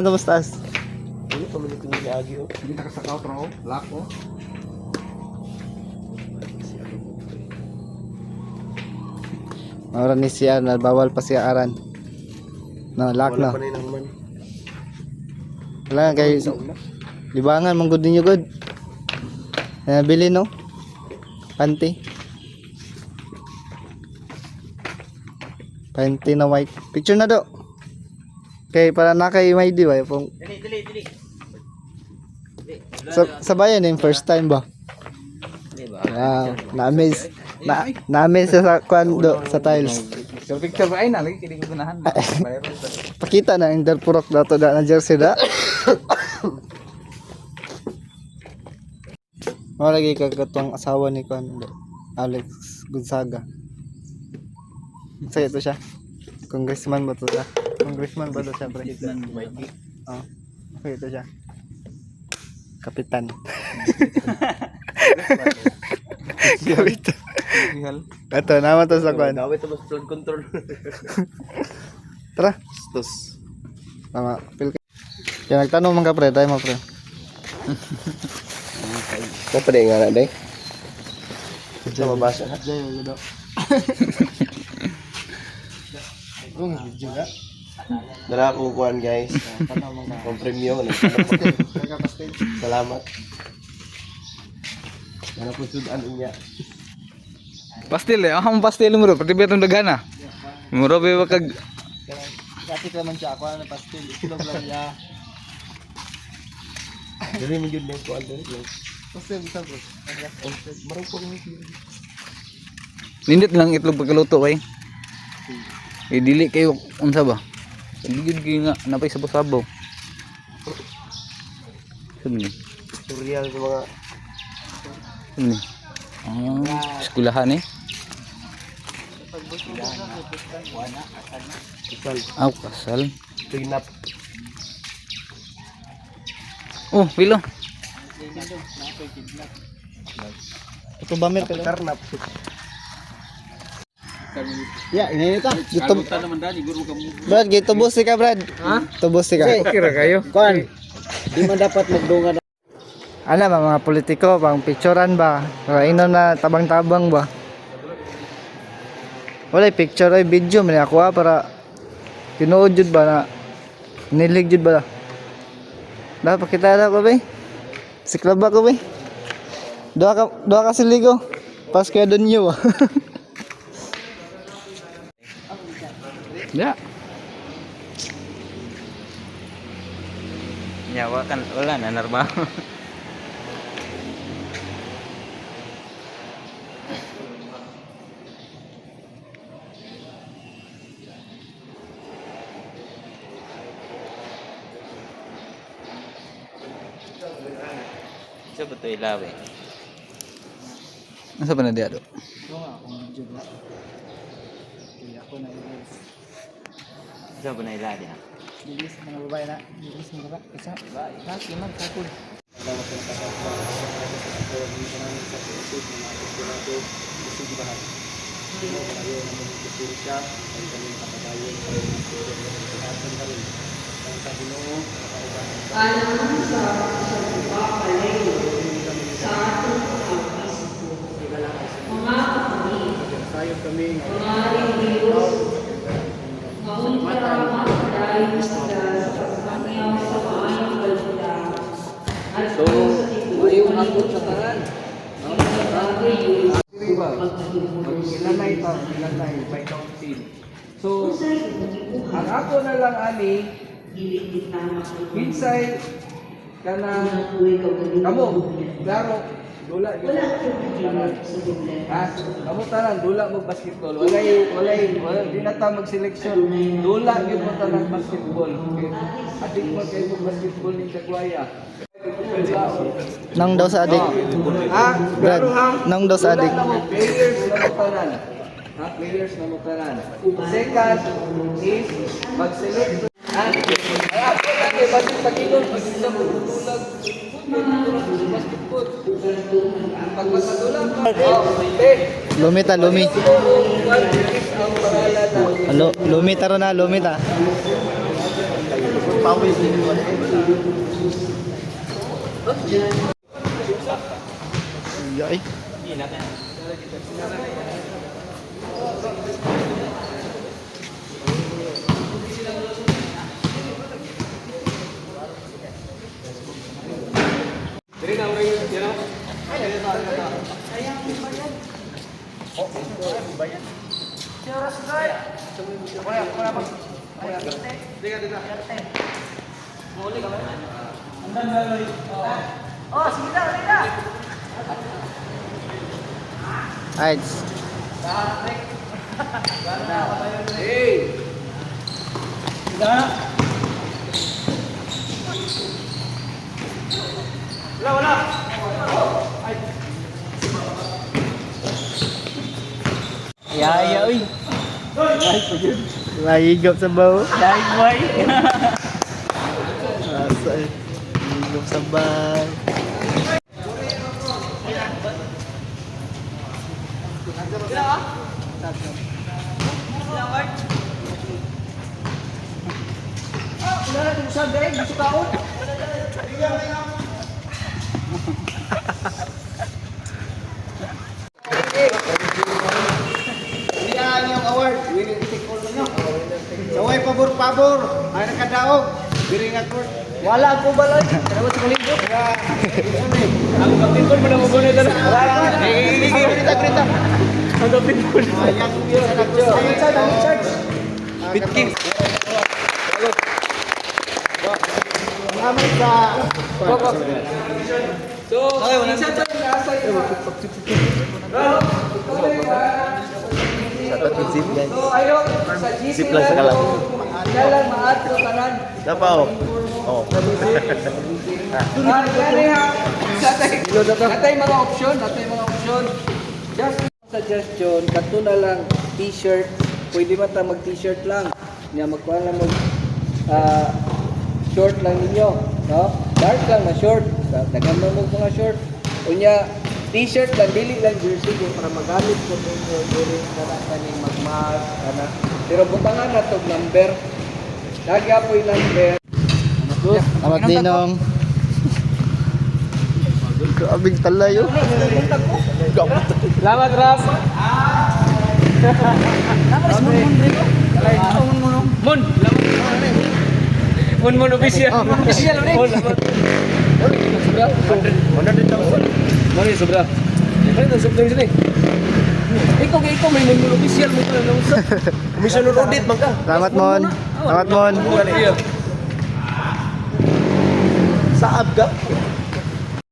Ano mas taas? Ano pamili ko ni Agi oh. Hindi nakasakaw tro, lock oh. Mawala ni siya na bawal pa siya aran. No, lock Wala no. pa na yung man. Wala kay Sa una. libangan man gud ninyo gud. Bili no. Panty. Panty na white. Picture na do. Kay para na kay may di ba pong Dili. sa bayan yung first time ba? Di ba? Wow, na-amaze sa kwando sa tiles. So picture ba ay na lagi kini ko gunahan. Pakita na yung darpurok dato da na jersey da. Wala lagi kagatong asawa ni Kwando, Alex Gonzaga. Say ito siya. Congressman ba to siya? Congressman ba to siya, pre? Oh. Say ito siya. Kapitan. Kapitan. Ito, naman to sa kwan. Gawin ito mas flood control. Tara. Stos. Tama. Pil ka. Kaya nagtanong mga pre, tayo mga pre. Ano pa nga na day? Ito mabasa ha? Kung juga. Dara akong kuhan guys. Kung premium. Salamat. Dara po sudan niya. Pastil eh, ang pastil mo ro, pati betong dagana. Muro ba kag Kasi naman siya, ako na pastil. Itlog lang niya. Dali mo yun yung kuhan doon. Pastil, bisa bro. Marang po rin yun. nindit lang itlog pagkaluto kay. Dili kayo unsa ba? Dili gyud nga napay sabaw-sabaw. Sumni. Tutorial sa mga Sumni. Eskulahan eh. kasal. Kasal. Clean up. Oh, pilo. Ito ba mer pala? Karnap. Ya, ini ta. Gitu. naman dani guru kamu. Brad, gitu busi ka, Brad. Ha? Tubusi ka. Okay ra kayo. Kon. Di man dapat magdungan. Ano ba mga politiko, pang picturean ba? Ino na tabang-tabang ba? Wala picture ay video man ako para tinuod jud ba na nilig jud ba? Dapat pakita na ko ba? Siklab ba ko ba? Doa ka siligo. Pas kaya doon nyo. Ya. Nyawa kan wala na normal. Sa betul ilaw eh. Asa ba na diado? Sa ba na ilaw dia? Bilis mga babae na. Bilis mga babae. Isa. Kaki man sakul. So, ayun ako sa tanan. Ilanay by council. So, ang ako na lang ani inside kana kamo klaro dula gyud kamo tanan dula mo basketball walay di na ta mag-selection dula gyud mo tanan basketball adik mo kay mo basketball ni Jaguaya. Nang daw sa adik. Brad, nang daw sa adik. Players na mutaran. Players na mutaran. Second is mag-select. Ay ako na kay basit sa kilon pag isa mo tulag. Basketball. Pag masadulang. Lumita, lumi. Lumi taro na, lumita. pawis din ko. Yay. Ayos. Yaya, uy. Mahigop sa bawo. Dahil boy. Asa eh. Mahigop sa bawo. Yan yung award. Winning take all nyo. Saway pabor-pabor. Ay nakadaog. Biring ako. Wala ako balay. Kaya sa kalibo. Ang kapitol mo na mo gano'n ito. Grita. Ang kapitol. Ayan yun. Ang charge. Bitkin. Salamat sa... So, isa to yung nasa iyo. So, ayo, sa GC lang sa kalang. Dalang maat ko tanan. Dapaw. Oh. Gani ha. Natay mga option, Just suggestion, kato na lang t-shirt. Pwede man ta mag t-shirt lang. Nya magkuha lang mag short lang ninyo, no? Dark lang na short. Dagan mo mga short. Unya t-shirt lang, dili lang jersey kay para magamit ko ninyo during kaning magmas ana. Pero butangan na tog number. Lagi po yung number. Amat ninong. Grabing talayo. Salamat, Ram. Mun official. Official ni. Mari sobra. Mari sobra sini. Ikaw may mun official mo na usap. Commission audit man ka. Salamat mon. Salamat mon. Saab ka.